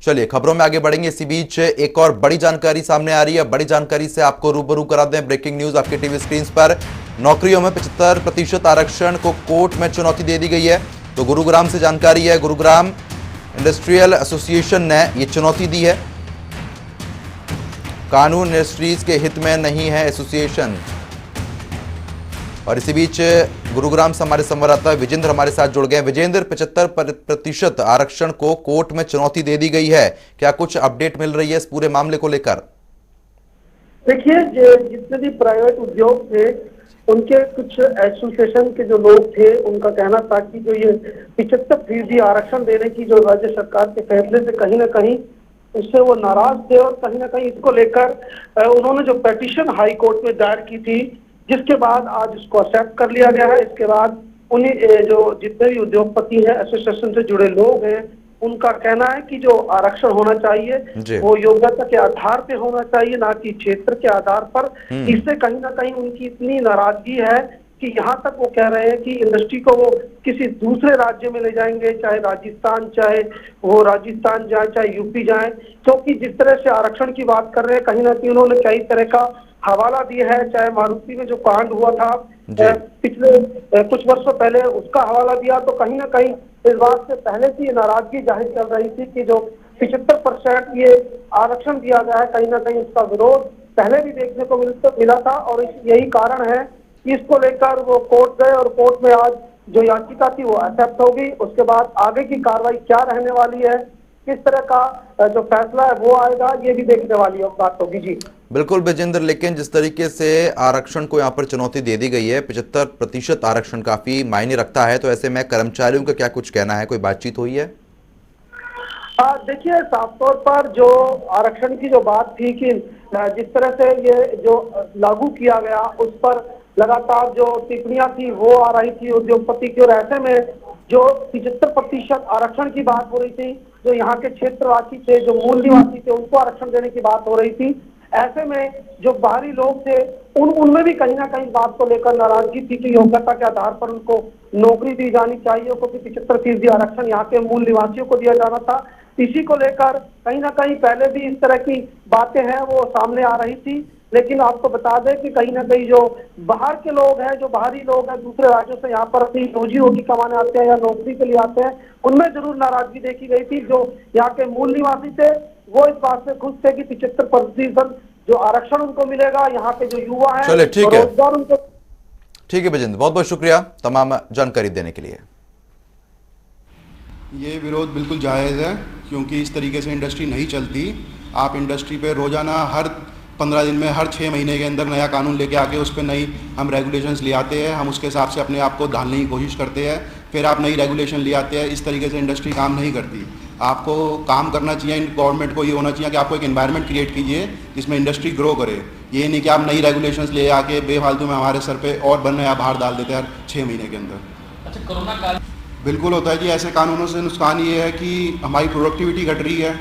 चलिए खबरों में आगे बढ़ेंगे। इसी बीच एक और बड़ी जानकारी सामने आ रही है। बड़ी जानकारी से आपको रूबरू करा दें। ब्रेकिंग न्यूज आपके टीवी स्क्रीन पर। नौकरियों में 75% आरक्षण को कोर्ट में चुनौती दे दी गई है। तो गुरुग्राम से जानकारी है, गुरुग्राम इंडस्ट्रियल एसोसिएशन ने यह चुनौती दी है। कानून इंडस्ट्रीज के हित में नहीं है एसोसिएशन। और इसी बीच गुरुग्राम से हमारे संवाददाता विजेंद्र हमारे साथ जुड़ गए। विजेंद्र, 75% आरक्षण को कोर्ट में चुनौती दे दी गई है, क्या कुछ अपडेट मिल रही है इस पूरे मामले को लेकर? देखिए, जितने भी प्राइवेट उद्योग थे उनके कुछ एसोसिएशन के जो लोग थे उनका कहना था कि जो ये 75% आरक्षण देने की जो राज्य सरकार के फैसले से कहीं ना कहीं उससे वो नाराज थे और कहीं ना कहीं इसको लेकर उन्होंने जो पिटीशन हाई कोर्ट में दायर की थी, जिसके बाद आज उसको एक्सेप्ट कर लिया गया है। इसके बाद उन्हीं जो जितने भी उद्योगपति हैं, एसोसिएशन से जुड़े लोग हैं, उनका कहना है कि जो आरक्षण होना चाहिए वो योग्यता के आधार पे होना चाहिए, ना कि क्षेत्र के आधार पर। इससे कहीं ना कहीं उनकी इतनी नाराजगी है कि यहाँ तक वो कह रहे हैं कि इंडस्ट्री को वो किसी दूसरे राज्य में ले जाएंगे, चाहे राजस्थान, चाहे वो राजस्थान जाए, चाहे यूपी जाए, क्योंकि जिस तरह से आरक्षण की बात कर रहे हैं कहीं ना कहीं उन्होंने कई तरह का हवाला दिया है। चाहे मारुति में जो कांड हुआ था पिछले कुछ वर्षों पहले, उसका हवाला दिया, तो कहीं ना कहीं इस बात से पहले से ये नाराजगी जाहिर चल रही थी कि जो 75% ये आरक्षण दिया गया है, कहीं ना कहीं उसका विरोध पहले भी देखने को मिला था। और यही कारण है कि इसको लेकर वो कोर्ट गए और कोर्ट में आज जो याचिका थी वो एक्सेप्ट होगी। उसके बाद आगे की कार्रवाई क्या रहने वाली है, किस तरह का जो फैसला है वो आएगा, ये भी देखने वाली बात होगी। जी बिल्कुल विजेंद्र, लेकिन जिस तरीके से आरक्षण को यहाँ पर चुनौती दे दी गई है, 75% आरक्षण काफी मायने रखता है, तो ऐसे में कर्मचारियों का क्या कुछ कहना है? कोई बातचीत हुई है? देखिए, साफ तौर पर जो आरक्षण की जो बात थी कि जिस तरह से ये जो लागू किया गया उस पर लगातार जो टिप्पणियां थी वो आ रही थी उद्योगपति की, और ऐसे में जो 75% आरक्षण की बात हो रही थी, जो यहाँ के क्षेत्रवासी थे, जो मूल निवासी थे, उनको आरक्षण देने की बात हो रही थी। ऐसे में जो बाहरी लोग थे उनमें भी कहीं ना कहीं बात को लेकर नाराजगी थी कि योग्यता के आधार पर उनको नौकरी दी जानी चाहिए, क्योंकि 75% आरक्षण यहाँ के मूल निवासियों को दिया जाना था। इसी को लेकर कहीं ना कहीं पहले भी इस तरह की बातें हैं वो सामने आ रही थी। लेकिन आपको बता दें कि कहीं ना कहीं जो बाहर के लोग हैं, जो बाहरी लोग हैं, दूसरे राज्यों से यहाँ पर अपनी रोजी रोटी कमाने आते हैं या नौकरी के लिए आते हैं, उनमें जरूर नाराजगी देखी गई थी। जो यहाँ के मूल निवासी थे वो इस बात से खुश थे कि 75% जो आरक्षण उनको मिलेगा। यहाँ के जो युवा है, चलिए ठीक है, रोजगार उनको। ठीक है विजेंद्र, बहुत बहुत शुक्रिया तमाम जानकारी देने के लिए। ये विरोध बिल्कुल जायज़ है, क्योंकि इस तरीके से इंडस्ट्री नहीं चलती। आप इंडस्ट्री पे रोजाना हर 15 दिन में, हर 6 महीने के अंदर नया कानून लेके आके उस पर नई हम रेगुलेशंस ले आते हैं, हम उसके हिसाब से अपने आप को ढालने की कोशिश करते हैं, फिर आप नई रेगुलेशन ले आते हैं। इस तरीके से इंडस्ट्री काम नहीं करती। आपको काम करना चाहिए, गवर्नमेंट को ये होना चाहिए कि आपको एक एनवायरनमेंट क्रिएट कीजिए जिसमें इंडस्ट्री ग्रो करे। ये नहीं कि आप नई रेगुलेशंस ले आके बेफालतू में हमारे सर पे और बन नया बाहर डाल देते हैं हर 6 महीने के अंदर। अच्छा, कोरोना काल बिल्कुल होता है जी। ऐसे कानूनों से नुकसान ये है कि हमारी प्रोडक्टिविटी घट रही है,